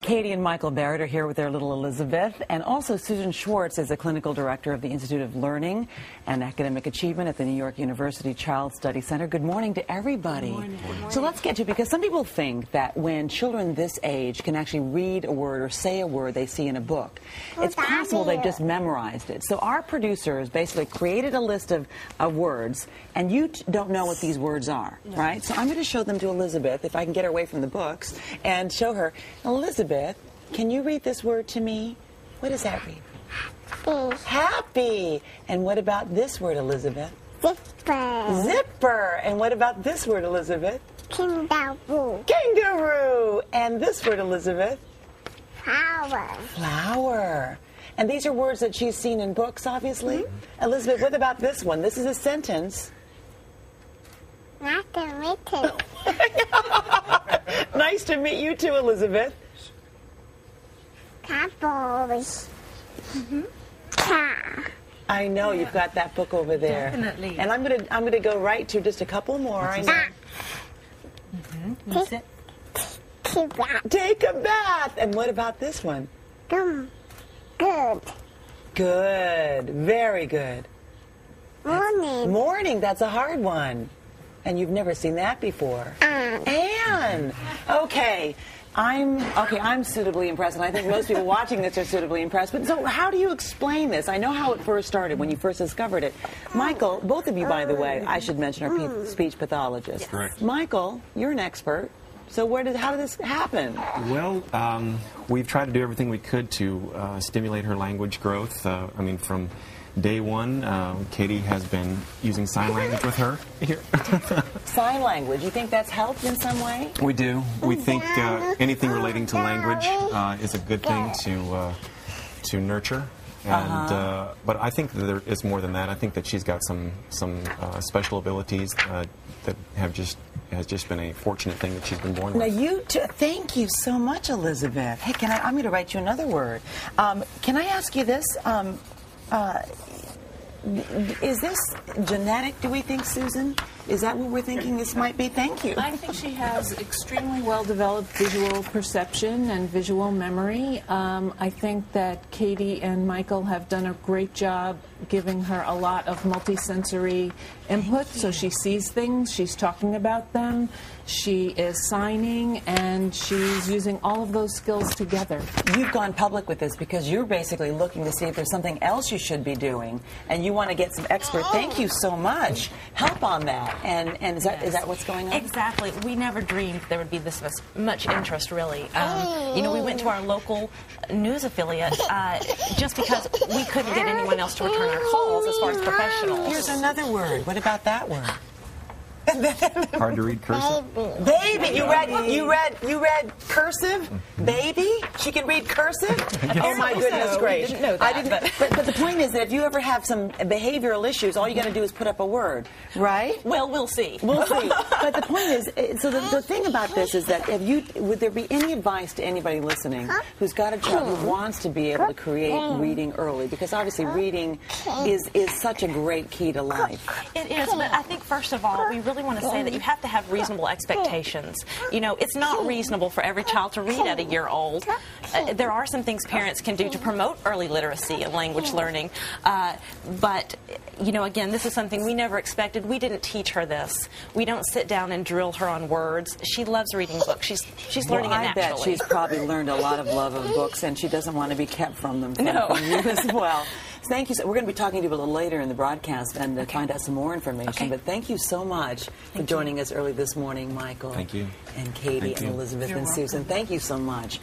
Katie and Michael Barrett are here with their little Elizabeth, and also Susan Schwartz is a clinical director of the Institute of Learning and Academic Achievement at the New York University Child Study Center. Good morning to everybody. Good morning. Good morning. So let's get to it, because some people think that when children this age can actually read a word or say a word they see in a book, it's possible they've just memorized it. So our producers basically created a list of words, and you don't know what these words are, right? So I'm going to show them to Elizabeth, if I can get her away from the books, and show her. Elizabeth, can you read this word to me? What does that read? Happy. Happy. And what about this word, Elizabeth? Zipper. Zipper. And what about this word, Elizabeth? Kangaroo. Kangaroo. And this word, Elizabeth? Flower. Flower. And these are words that she's seen in books, obviously. Elizabeth, what about this one? This is a sentence. Not the written. Nice to meet you too, Elizabeth. Cowboys. Car. I know, you've got that book over there. Definitely. And I'm gonna go right to just a couple more. I know. Take a bath. Take a bath. And what about this one? Good. Good. Very good. Morning. Morning. That's a hard one. And you've never seen that before. Anne. Okay. I'm suitably impressed, and I think most people watching this are suitably impressed. But so how do you explain this? I know how it first started, when you first discovered it. Michael, both of you, by the way, I should mention, are speech pathologists. Correct. Michael, you're an expert. So how did this happen? Well, we've tried to do everything we could to stimulate her language growth. From day one, Katie has been using sign language with her here. Sign language. You think that's helped in some way? We do. We think anything relating to language is a good thing to nurture. And but I think that there is more than that. I think that she's got some special abilities that has just been a fortunate thing that she's been born with. Now thank you so much, Elizabeth. Hey, I'm going to write you another word. Can I ask you this? Is this genetic, do we think, Susan? Is that what we're thinking this might be? Thank you. I think she has extremely well-developed visual perception and visual memory. I think that Katie and Michael have done a great job giving her a lot of multisensory input. So she sees things, she's talking about them, she is signing, and she's using all of those skills together. You've gone public with this because you're basically looking to see if there's something else you should be doing, and you want to get some expert. Thank you so much. Help on that. And is that what's going on? Exactly. We never dreamed there would be this much interest, really. We went to our local news affiliate just because we couldn't get anyone else to return our calls as far as professionals. Here's another word. What about that word? Hard to read cursive. Baby, you read cursive? Baby, she can read cursive? Oh my goodness, great! Didn't know that, but the point is that if you ever have some behavioral issues, all you got to do is put up a word, right? Well, we'll see. We'll see. But the point is, so the thing about this is that would there be any advice to anybody listening who's got a child who wants to be able to create reading early? Because obviously reading is such a great key to life. It is, but I think first of all, we really want to say that you have to have reasonable expectations. It's not reasonable for every child to read at a year old. There are some things parents can do to promote early literacy and language learning. But, again, this is something we never expected. We didn't teach her this. We don't sit down and drill her on words. She loves reading books. She's learning it naturally. I bet she's probably learned a lot of love of books, and she doesn't want to be kept from them from you as well. Thank you. We're going to be talking to you a little later in the broadcast and find out some more information. Okay. But thank you so much for joining us early this morning, Michael. Thank you. And Katie and Elizabeth and Susan. Thank you so much.